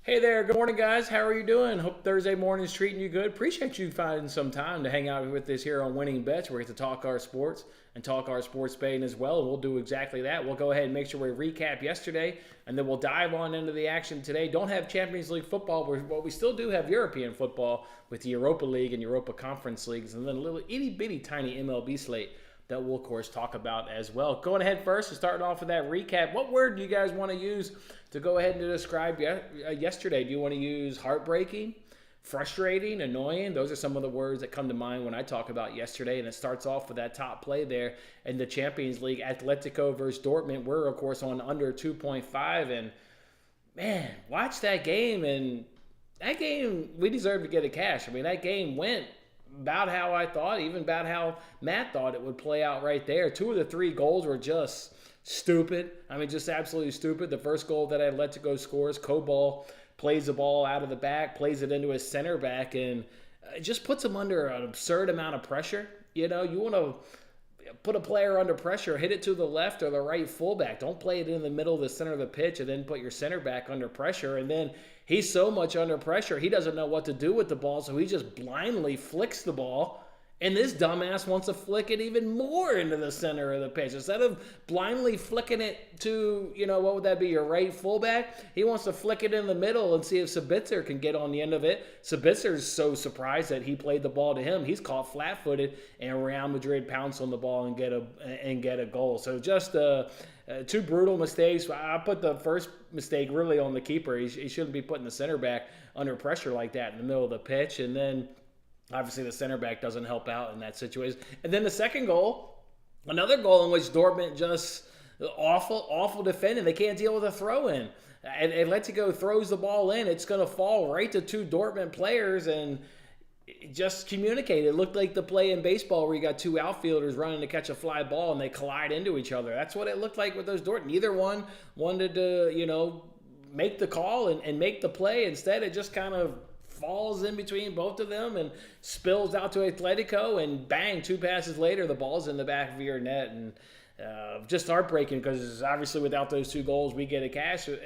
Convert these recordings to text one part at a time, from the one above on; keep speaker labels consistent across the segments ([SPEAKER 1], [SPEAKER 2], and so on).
[SPEAKER 1] Hey there, good morning, guys. How are you doing? Hope Thursday morning's treating you good. Appreciate you finding some time to hang out with us here on Winning Bets. We're going to talk our sports and talk our sports betting as well, and we'll do exactly that. We'll go ahead and make sure we recap yesterday, and then we'll dive on into the action today. Don't have Champions League football, but we still do have European football with the Europa League and Europa Conference Leagues, and then a little itty-bitty tiny MLB slate that we'll, of course, talk about as well. Going ahead first and starting off with that recap, what word do you guys want to use to go ahead and describe yesterday? Do you want to use heartbreaking, frustrating, annoying? Those are some of the words that come to mind when I talk about yesterday, and it starts off with that top play there in the Champions League, Atletico versus Dortmund. We're, of course, on under 2.5, and man, watch that game, and that game, we deserve to get a cash. I mean, that game went about how I thought, even about how Matt thought it would play out right there. Two of the three goals were just stupid. I mean, just absolutely stupid. The first goal that Atletico scores, Kobal plays the ball out of the back, plays it into his center back, and it just puts him under an absurd amount of pressure. You know, you want to put a player under pressure, hit it to the left or the right fullback. Don't play it in the middle of the center of the pitch and then put your center back under pressure. And then he's so much under pressure, he doesn't know what to do with the ball, so he just blindly flicks the ball. And this dumbass wants to flick it even more into the center of the pitch. Instead of blindly flicking it to, what would that be, your right fullback? He wants to flick it in the middle and see if Sabitzer can get on the end of it. Sabitzer's so surprised that he played the ball to him. He's caught flat-footed, and Real Madrid pounce on the ball and get a goal. So just two brutal mistakes. I put the first mistake really on the keeper. He shouldn't be putting the center back under pressure like that in the middle of the pitch. And then obviously, the center back doesn't help out in that situation. And then the second goal, another goal in which Dortmund just awful defending. They can't deal with a throw-in. And Atletico throws the ball in. It's going to fall right to two Dortmund players, and just communicate. It looked like the play in baseball where you got two outfielders running to catch a fly ball, and they collide into each other. That's what it looked like with those Dortmund. Neither one wanted to, make the call and make the play. Instead, it just kind of falls in between both of them and spills out to Atletico, and bang, two passes later, the ball's in the back of your net. And just heartbreaking because obviously without those two goals, we get a cash. And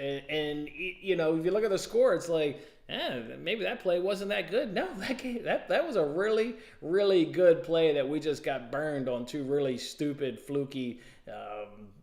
[SPEAKER 1] if you look at the score, it's like, maybe that play wasn't that good. No, that was a really, really good play that we just got burned on two really stupid, fluky,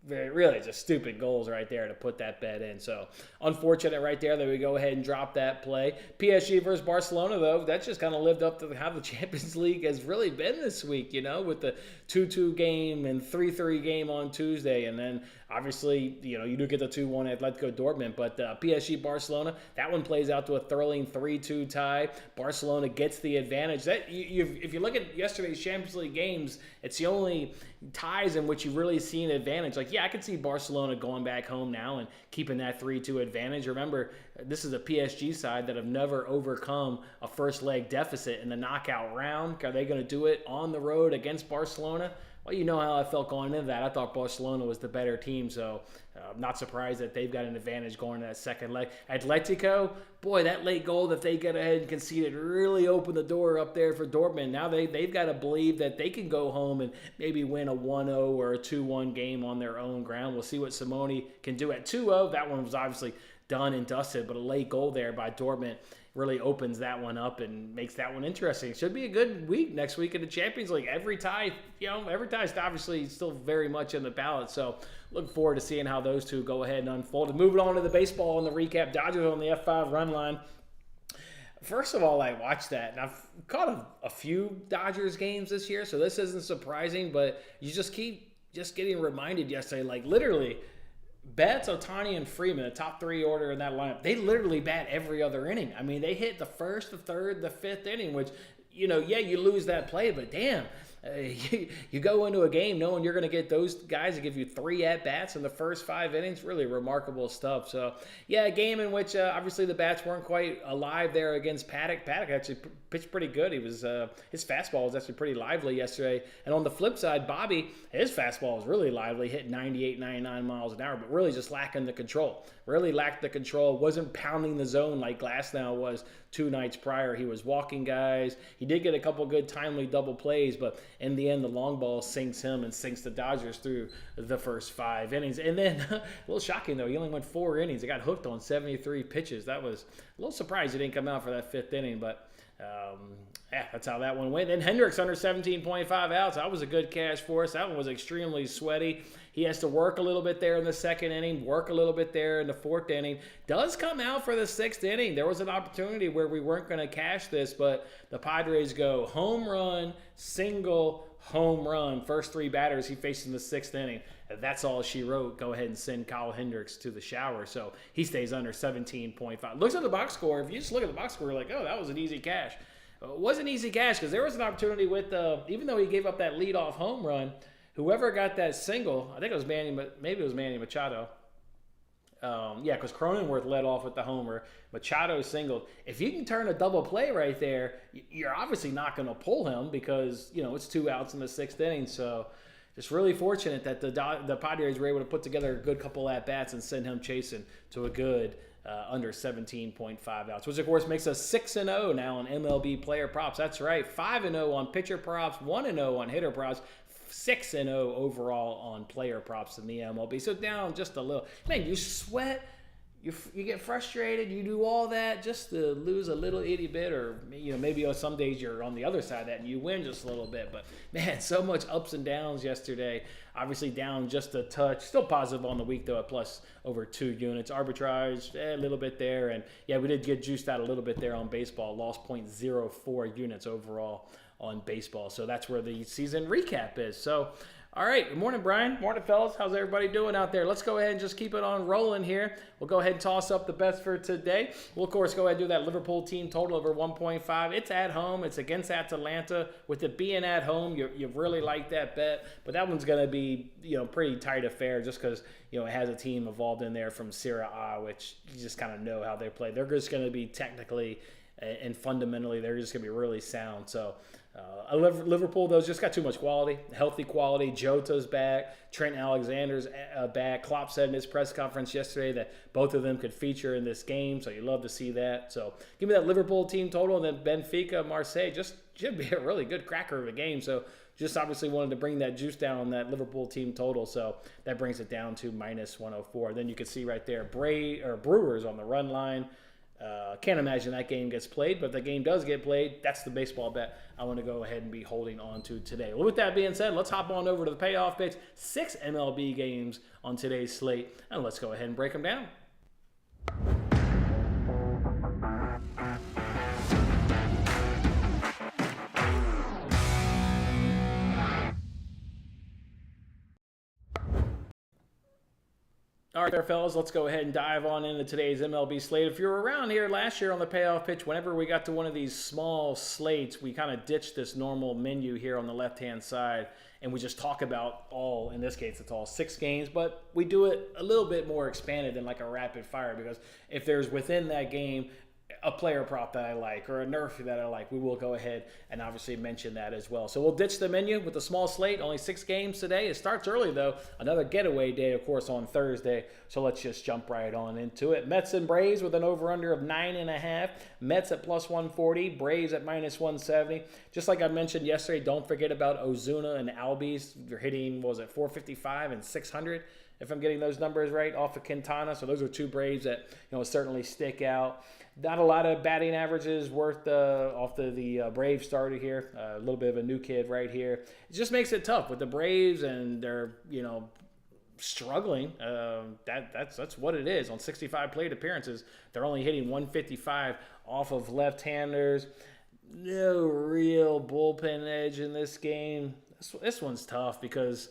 [SPEAKER 1] really just stupid goals right there to put that bet in. So unfortunate right there that we go ahead and drop that play. PSG versus Barcelona, though, that just kind of lived up to how the Champions League has really been this week, with the 2-2 game and 3-3 game on Tuesday. And then obviously, you do get the 2-1 Atletico Dortmund, but PSG Barcelona, that one plays out to a thrilling 3-2 tie. Barcelona gets the advantage. If you look at yesterday's Champions League games, it's the only ties in which you really see an advantage. Like, I could see Barcelona going back home now and keeping that 3-2 advantage. Remember, this is a PSG side that have never overcome a first leg deficit in the knockout round. Are they going to do it on the road against Barcelona? Well, you know how I felt going into that. I thought Barcelona was the better team, so I'm not surprised that they've got an advantage going to that second leg. Atletico, boy, that late goal that they get ahead and conceded really opened the door up there for Dortmund. Now they've got to believe that they can go home and maybe win a 1-0 or a 2-1 game on their own ground. We'll see what Simone can do at 2-0. That one was obviously done and dusted, but a late goal there by Dortmund really opens that one up and makes that one interesting. It should be a good week next week in the Champions League. Every tie is obviously still very much in the ballot. So look forward to seeing how those two go ahead and unfold. And moving on to the baseball and the recap, Dodgers on the F5 run line. First of all, I watched that, and I've caught a few Dodgers games this year, so this isn't surprising, but you just keep getting reminded yesterday, like literally, Betts, Ohtani, and Freeman, the top three order in that lineup, they literally bat every other inning. I mean, they hit the first, the third, the fifth inning, which, you lose that play, but damn, you go into a game knowing you're going to get those guys to give you 3 at-bats in the first 5 innings. Really remarkable stuff. So, a game in which obviously the bats weren't quite alive there against Paddock. Paddock actually pitched pretty good. He was his fastball was actually pretty lively yesterday. And on the flip side, Bobby, his fastball was really lively, hit 98, 99 miles an hour, but really just lacking the control. Really lacked the control. Wasn't pounding the zone like Glasnow was 2 nights prior. He was walking guys. He did get a couple good timely double plays, but in the end, the long ball sinks him and sinks the Dodgers through the first 5 innings. And then, a little shocking though, he only went 4 innings. He got hooked on 73 pitches. That was a little surprised he didn't come out for that 5th inning, but that's how that one went. Then Hendricks under 17.5 outs. That was a good cash for us. That one was extremely sweaty. He has to work a little bit there in the 2nd inning, work a little bit there in the 4th inning. Does come out for the 6th inning. There was an opportunity where we weren't going to cash this, but the Padres go home run, single, home run. First 3 batters he faced in the 6th inning. That's all she wrote. Go ahead and send Kyle Hendricks to the shower. So he stays under 17.5. Looks at the box score. If you just look at the box score, you're like, oh, that was an easy cash. It wasn't easy cash because there was an opportunity with, even though he gave up that leadoff home run, whoever got that single, I think it was Manny Machado. Because Cronenworth led off with the homer. Machado singled. If you can turn a double play right there, you're obviously not going to pull him because, it's 2 outs in the 6th inning. So just really fortunate that the Padres were able to put together a good couple at-bats and send him chasing to a good under 17.5 outs, which of course makes us 6-0 now on MLB player props. That's right, 5-0 on pitcher props, 1-0 on hitter props, 6-0 overall on player props in the MLB. So down just a little. Man, you sweat, you get frustrated, you do all that just to lose a little itty bit, or maybe some days you're on the other side of that and you win just a little bit. But man, so much ups and downs yesterday. Obviously down just a touch. Still positive on the week though at plus over 2 units. Arbitrage a little bit there, and yeah, we did get juiced out a little bit there on baseball. Lost 0.04 units overall on baseball. So that's where the season recap is. So all right, good morning, Brian. Morning, fellas. How's everybody doing out there? Let's go ahead and just keep it on rolling here. We'll go ahead and toss up the bets for today. We'll, of course, go ahead and do that Liverpool team total over 1.5. It's at home. It's against Atalanta. With it being at home, you really like that bet. But that one's going to be, pretty tight affair just because, it has a team involved in there from Serie A, which you just kind of know how they play. They're just going to be technically and fundamentally, they're just going to be really sound. So Liverpool, though, just got too much quality, healthy quality. Jota's back. Trent Alexander's back. Klopp said in his press conference yesterday that both of them could feature in this game, so you love to see that. So give me that Liverpool team total, and then Benfica, Marseille. Just should be a really good cracker of a game. So just obviously wanted to bring that juice down on that Liverpool team total, so that brings it down to -104. Then you can see right there, Brewers on the run line. Can't imagine that game gets played, but if the game does get played, that's the baseball bet I want to go ahead and be holding on to today. Well, with that being said, let's hop on over to the payoff picks. 6 MLB games on today's slate, and let's go ahead and break them down. All right there, fellas, let's go ahead and dive on into today's MLB slate. If you were around here last year on the payoff pitch, whenever we got to one of these small slates, we kind of ditched this normal menu here on the left-hand side, and we just talk about in this case, it's all 6 games, but we do it a little bit more expanded than like a rapid fire, because if there's within that game a player prop that I like or a nerf that I like, we will go ahead and obviously mention that as well. So we'll ditch the menu with a small slate, only 6 games today. It starts early though, another getaway day of course on Thursday, so let's just jump right on into it. Mets and Braves with an over-under of 9.5. Mets at +140, Braves at -170. Just like I mentioned yesterday, don't forget about Ozuna and Albies. They're hitting, 455 and 600 if I'm getting those numbers right off of Quintana. So those are 2 Braves that certainly stick out. Not a lot of batting averages worth off the Braves starter here. A little bit of a new kid right here. It just makes it tough with the Braves, and they're struggling. That's what it is. On 65 plate appearances, they're only hitting 155 off of left-handers. No real bullpen edge in this game. This one's tough because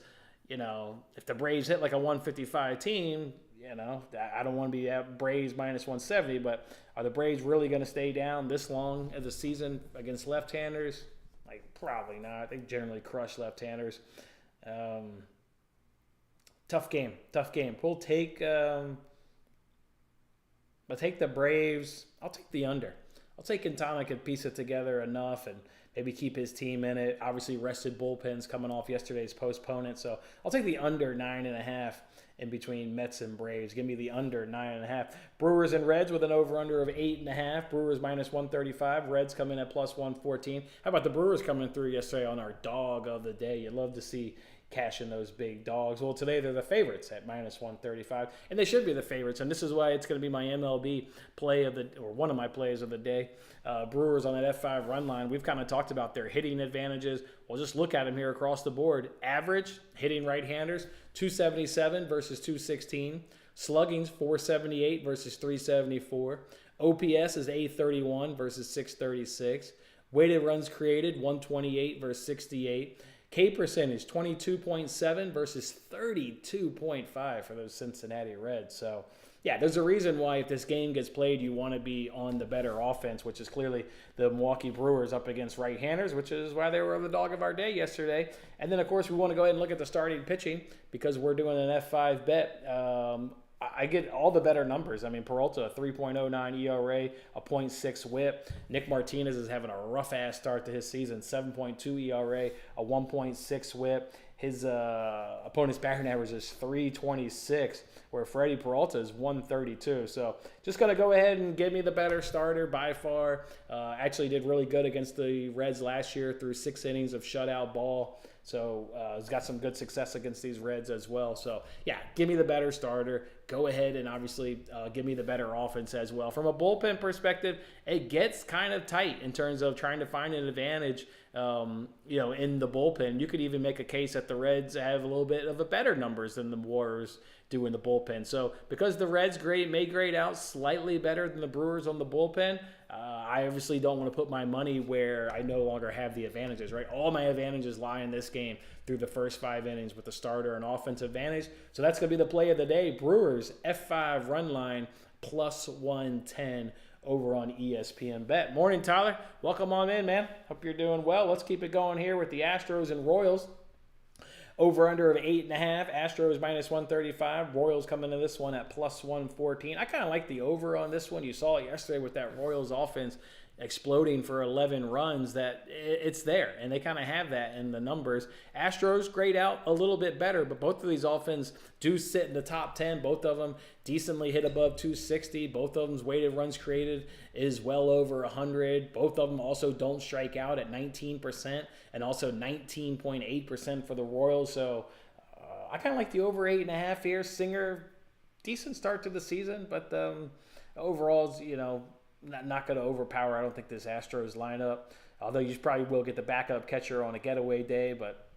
[SPEAKER 1] if the Braves hit like a 155 team, I don't want to be at Braves -170, but are the Braves really going to stay down this long of the season against left-handers? Like, probably not. They generally crush left-handers. Tough game. We'll take the Braves. I'll take the under. I'll take Quintana could piece it together enough and maybe keep his team in it. Obviously, rested bullpens coming off yesterday's postponement. So I'll take the under 9.5 in between Mets and Braves. Give me the under 9.5. Brewers and Reds with an over-under of 8.5. Brewers minus 135. Reds coming at plus 114. How about the Brewers coming through yesterday on our dog of the day? You'd love to see cashing those big dogs. Well, today they're the favorites at minus 135, and they should be the favorites. And this is why it's going to be my MLB play of the, or one of my plays of the day. Brewers on that F5 run line. We've kind of talked about their hitting advantages. We'll just look at them here across the board. Average hitting right-handers 277 versus 216. Slugging's 478 versus 374. OPS is 831 versus 636. Weighted runs created 128 versus 68. K percentage 22.7 versus 32.5 for those Cincinnati Reds. So, yeah, there's a reason why if this game gets played, you want to be on the better offense, which is clearly the Milwaukee Brewers up against right-handers, which is why they were the dog of our day yesterday. And then, of course, we want to go ahead and look at the starting pitching because we're doing an F5 bet. I get all the better numbers. I mean, Peralta, a 3.09 ERA, a .6 whip. Nick Martinez is having a rough-ass start to his season, 7.2 ERA, a 1.6 whip. His opponent's batting average is 326, where Freddie Peralta is 132. So just going to go ahead and give me the better starter by far. Actually did really good against the Reds last year through 6 innings of shutout ball. So he's got some good success against these Reds as well. So, yeah, give me the better starter. Go ahead and obviously give me the better offense as well. From a bullpen perspective, it gets kind of tight in terms of trying to find an advantage, in the bullpen. You could even make a case that the Reds have a little bit of a better numbers than the Warriors do in the bullpen. So because the Reds may grade out slightly better than the Brewers on the bullpen, I obviously don't want to put my money where I no longer have the advantages, right? All my advantages lie in this game through the first 5 innings with the starter and offensive advantage. So that's going to be the play of the day. Brewers, F5 run line, plus 110 over on ESPN Bet. Morning, Tyler. Welcome on in, man. Hope you're doing well. Let's keep it going here with the Astros and Royals. Over under of 8.5. Astros minus 135. Royals coming to this one at plus 114. I kind of like the over on this one. You saw it yesterday with that Royals offense exploding for 11 runs, that it's there, and they kind of have that in the numbers. Astros grade out a little bit better, but both of these offenses do sit in the top 10. Both of them decently hit above 260. Both of them's weighted runs created is well over 100. Both of them also don't strike out at 19% and also 19.8% for the Royals. So I kind of like the over 8.5 here. Singer, decent start to the season, but overall, not going to overpower, I don't think, this Astros lineup. Although you probably will get the backup catcher on a getaway day, but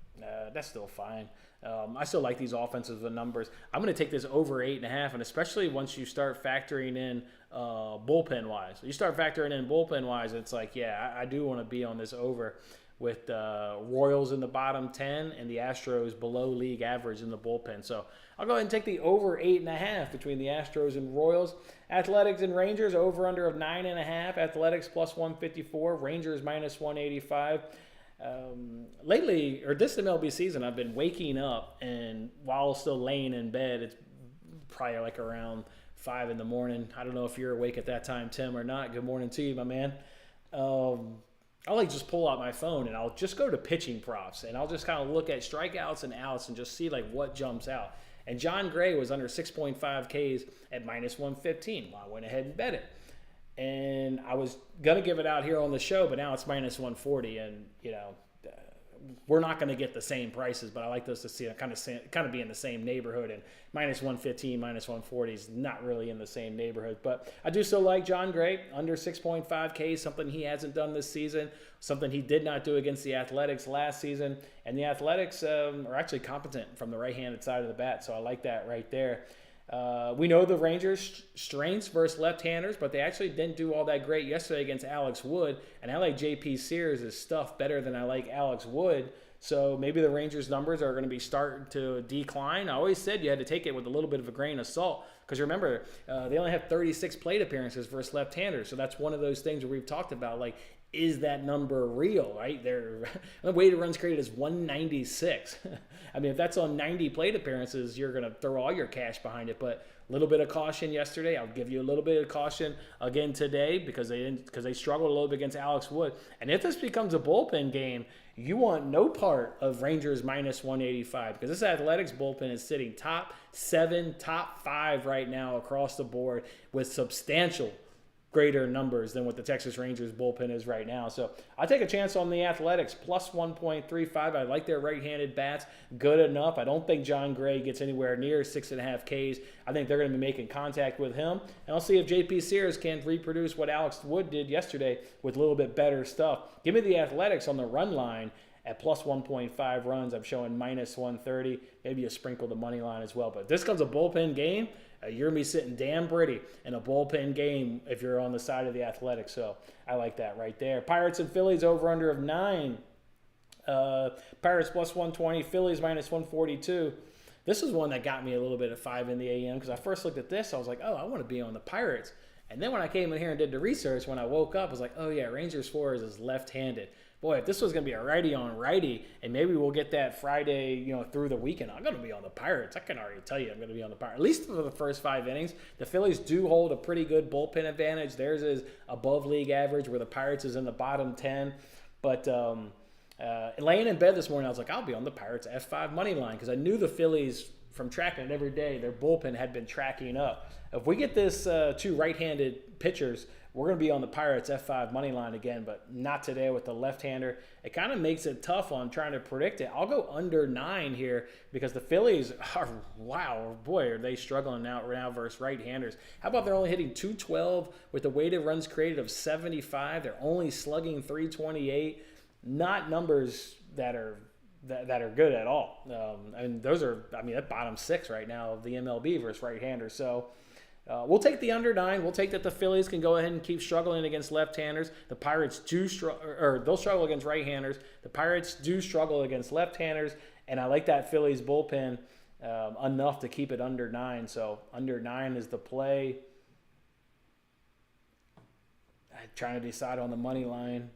[SPEAKER 1] that's still fine. I still like these offensive numbers. I'm going to take this over 8.5, and especially once you start factoring in bullpen-wise. You start factoring in bullpen-wise, it's like, yeah, I do want to be on this over with Royals in the bottom 10 and the Astros below league average in the bullpen. So I'll go ahead and take the over 8.5 between the Astros and Royals. Athletics and Rangers, over under of 9.5. Athletics plus 154. Rangers minus 185. Lately, or this MLB season, I've been waking up, and while still laying in bed, it's probably like around 5 in the morning. I don't know if you're awake at that time, Tim, or not. Good morning to you, my man. I'll just pull out my phone and I'll just go to pitching props, and I'll just kind of look at strikeouts and outs and just see what jumps out. And John Gray was under 6.5 Ks at minus 115. Well, I went ahead and bet it. And I was going to give it out here on the show, but now it's minus 140. And, we're not going to get the same prices, but I like those to see kind of be in the same neighborhood. And minus 115, minus 140 is not really in the same neighborhood. But I do still like John Gray, under 6.5 Ks, something he hasn't done this season, something he did not do against the Athletics last season. And the Athletics are actually competent from the right-handed side of the bat, so I like that right there. We know the Rangers' strengths versus left-handers, but they actually didn't do all that great yesterday against Alex Wood. And I like J.P. Sears' stuff better than I like Alex Wood. So maybe the Rangers' numbers are going to be starting to decline. I always said you had to take it with a little bit of a grain of salt. Because remember, they only have 36 plate appearances versus left-handers. So that's one of those things where we've talked about. is that number real, right? The weighted runs created is 196. I mean, if that's on 90 plate appearances, you're going to throw all your cash behind it. But a little bit of caution yesterday. I'll give you a little bit of caution again today because they struggled a little bit against Alex Wood. And if this becomes a bullpen game, you want no part of Rangers minus 185 because this Athletics bullpen is sitting top 7, top 5 right now across the board with substantial greater numbers than what the Texas Rangers bullpen is right now. So I take a chance on the Athletics, plus 1.35. I like their right-handed bats good enough. I don't think John Gray gets anywhere near 6.5 Ks. I think they're going to be making contact with him. And I'll see if JP Sears can reproduce what Alex Wood did yesterday with a little bit better stuff. Give me the Athletics on the run line at plus 1.5 runs. I'm showing minus 130. Maybe you sprinkle the money line as well. But if this comes a bullpen game, you're going to be sitting damn pretty in a bullpen game if you're on the side of the Athletics. So I like that right there. Pirates and Phillies over under of 9. Pirates plus 120. Phillies minus 142. This is one that got me a little bit at 5 in the a.m. because I first looked at this. I was like, oh, I want to be on the Pirates. And then when I came in here and did the research, when I woke up, I was like, oh, yeah, Rangers Suarez is left-handed. Boy, if this was going to be a righty on righty, and maybe we'll get that Friday, through the weekend, I'm going to be on the Pirates. I can already tell you I'm going to be on the Pirates, at least for the first 5 innings. The Phillies do hold a pretty good bullpen advantage. Theirs is above league average, where the Pirates is in the bottom 10. But laying in bed this morning, I was like, I'll be on the Pirates F5 money line because I knew the Phillies, from tracking it every day, their bullpen had been tracking up. If we get this 2 right-handed pitchers, we're going to be on the Pirates F5 money line again, but not today with the left-hander. It kind of makes it tough on trying to predict it. I'll go under 9 here because the Phillies are, wow, boy, are they struggling now versus right-handers. How about they're only hitting 212 with the weighted runs created of 75? They're only slugging 328. Not numbers that are good at all. That bottom 6 right now of the MLB versus right-handers. So we'll take the under 9. We'll take that the Phillies can go ahead and keep struggling against left-handers. The Pirates they'll struggle against right-handers. The Pirates do struggle against left-handers, and I like that Phillies bullpen enough to keep it under 9. So under 9 is the play. I'm trying to decide on the money line.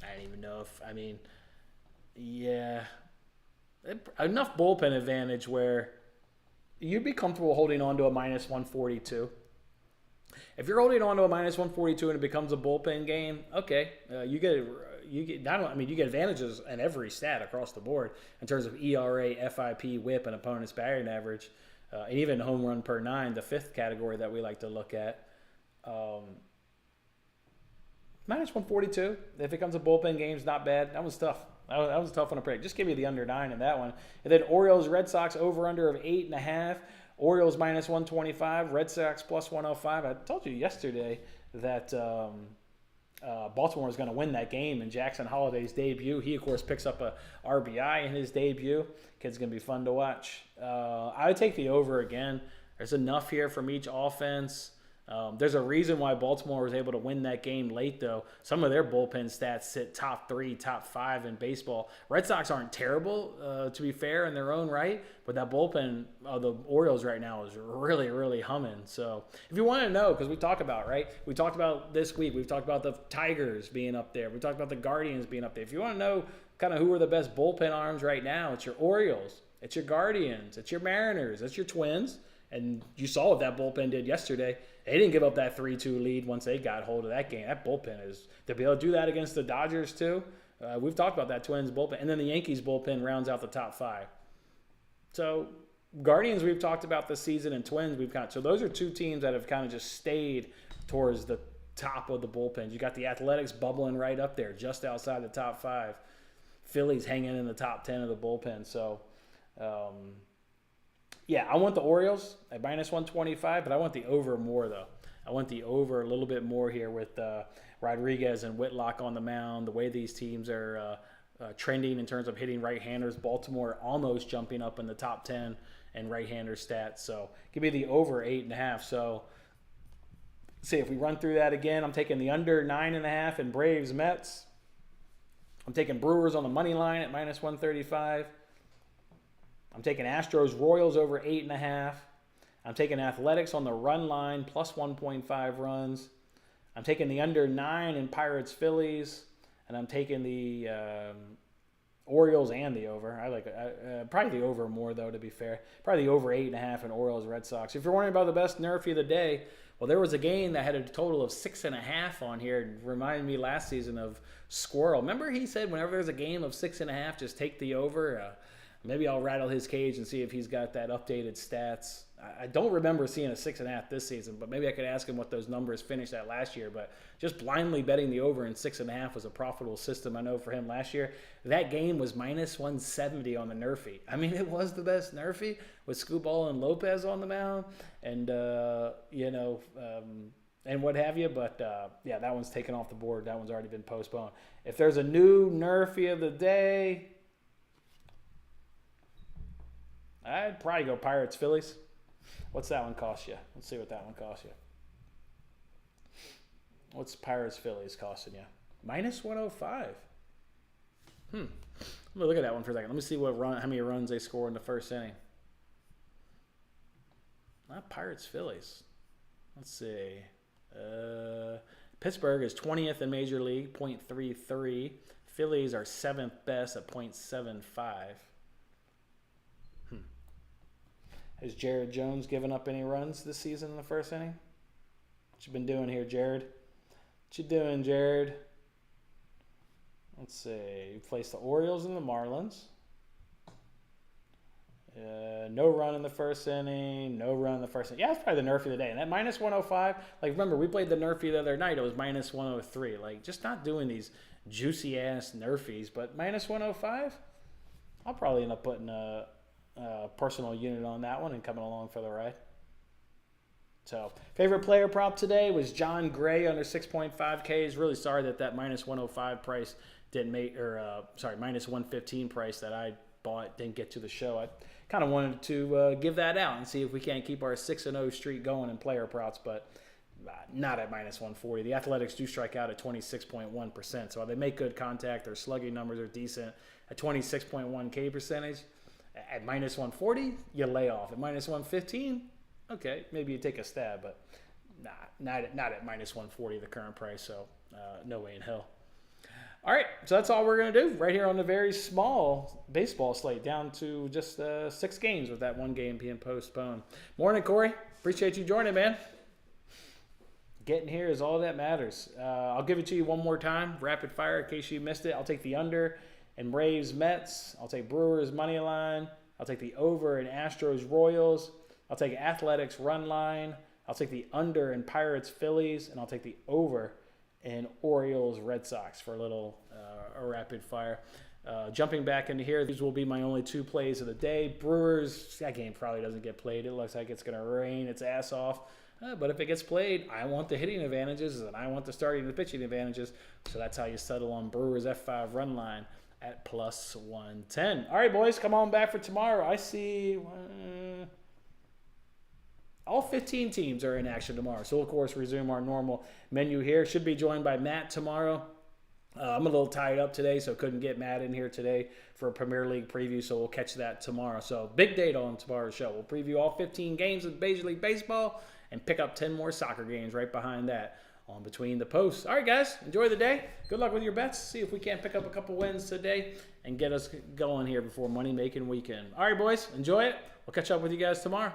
[SPEAKER 1] I don't even know enough bullpen advantage where you'd be comfortable holding on to a minus 142. If you're holding on to a minus 142 and it becomes a bullpen game, okay, you get advantages in every stat across the board in terms of ERA, FIP, WHIP, and opponent's batting average, and even home run per 9, the 5th category that we like to look at. Minus 142. If it comes a bullpen game, it's not bad. That was tough. That was a tough one to predict. Just give me the under 9 in that one. And then Orioles, Red Sox over under of 8.5. Orioles minus 125. Red Sox plus 105. I told you yesterday that Baltimore was going to win that game in Jackson Holliday's debut. He, of course, picks up a RBI in his debut. Kid's going to be fun to watch. I would take the over again. There's enough here from each offense. There's a reason why Baltimore was able to win that game late, though. Some of their bullpen stats sit top 3, top 5 in baseball. Red Sox aren't terrible, to be fair, in their own right, but that bullpen of the Orioles right now is really, really humming. So if you want to know, because we talked about, right? We talked about this week. We've talked about the Tigers being up there. We talked about the Guardians being up there. If you want to know kind of who are the best bullpen arms right now, it's your Orioles, it's your Guardians, it's your Mariners, it's your Twins. And you saw what that bullpen did yesterday. They didn't give up that 3-2 lead once they got hold of that game. That bullpen is – to be able to do that against the Dodgers too, we've talked about that Twins bullpen. And then the Yankees bullpen rounds out the top 5. So Guardians we've talked about this season, and Twins we've got – so those are 2 teams that have kind of just stayed towards the top of the bullpens. You got the Athletics bubbling right up there, just outside the top 5. Phillies hanging in the top 10 of the bullpen. So, yeah, I want the Orioles at minus 125, but I want the over more, though. I want the over a little bit more here with Rodriguez and Whitlock on the mound, the way these teams are trending in terms of hitting right-handers. Baltimore almost jumping up in the top 10 in right-hander stats. So give me the over 8.5. So see if we run through that again. I'm taking the under 9.5 in Braves Mets. I'm taking Brewers on the money line at minus 135. I'm taking Astros Royals over 8.5. I'm taking Athletics on the run line plus 1.5 runs. I'm taking the under 9 in Pirates Phillies, and I'm taking the Orioles and the over. I like probably the over more, though, to be fair. Probably the over 8.5 in Orioles Red Sox. If you're wondering about the best nerfy of the day, well, there was a game that had a total of 6.5 on here. It reminded me last season of Squirrel. Remember he said whenever there's a game of 6.5, just take the over? Maybe I'll rattle his cage and see if he's got that updated stats. I don't remember seeing a 6.5 this season, but maybe I could ask him what those numbers finished at last year. But just blindly betting the over in 6.5 was a profitable system, I know, for him last year. That game was minus 170 on the nerfy. I mean, it was the best nerfy with Scooball and Lopez on the mound, and and what have you. But yeah, that one's taken off the board. That one's already been postponed. If there's a new nerfy of the day, I'd probably go Pirates Phillies. What's that one cost you? Let's see what that one costs you. What's Pirates Phillies costing you? Minus 105. Let me look at that one for a second. Let me see how many runs they score in the first inning. Not Pirates Phillies. Let's see. Pittsburgh is 20th in Major League, .33. Phillies are 7th best at .75. Has Jared Jones given up any runs this season in the first inning? What you been doing here, Jared? What you doing, Jared? Let's see. You placed the Orioles and the Marlins. No run in the first inning. No run in the first inning. Yeah, that's probably the nerfy of the day. And that minus 105, like, remember, we played the nerfy the other night. It was minus 103. Like, just not doing these juicy-ass nerfies. But minus 105, I'll probably end up putting a personal unit on that one and coming along for the ride. So, favorite player prop today was John Gray under 6.5Ks. Really sorry that minus 105 price didn't make, minus 115 price that I bought didn't get to the show. I kind of wanted to give that out and see if we can't keep our 6-0 streak going in player props, but not at minus 140. The Athletics do strike out at 26.1%, so they make good contact. Their slugging numbers are decent at 26.1 K percentage. At minus 140, you lay off. At minus 115, okay, maybe you take a stab, but not at minus 140, the current price, so no way in hell. All right, so that's all we're going to do right here on the very small baseball slate, down to just 6 games with that one game being postponed. Morning, Corey. Appreciate you joining, man. Getting here is all that matters. I'll give it to you one more time, rapid fire, in case you missed it. I'll take the under in Braves Mets. I'll take Brewers money line. I'll take the over in Astros Royals. I'll take Athletics run line. I'll take the under in Pirates Phillies, and I'll take the over in Orioles Red Sox for a little a rapid fire. Jumping back into here, these will be my only 2 plays of the day. Brewers, that game probably doesn't get played. It looks like it's going to rain its ass off. But if it gets played, I want the hitting advantages, and I want the starting and the pitching advantages. So that's how you settle on Brewers F5 run line at plus 110. All right, boys, come on back for tomorrow. I see all 15 teams are in action tomorrow. So we'll, of course, resume our normal menu here. Should be joined by Matt tomorrow. I'm a little tied up today, so couldn't get Matt in here today for a Premier League preview, so we'll catch that tomorrow. So big date on tomorrow's show. We'll preview all 15 games of Major League Baseball and pick up 10 more soccer games right behind that on Between the Posts. All right, guys, enjoy the day. Good luck with your bets. See if we can't pick up a couple wins today and get us going here before money-making weekend. All right, boys, enjoy it. We'll catch up with you guys tomorrow.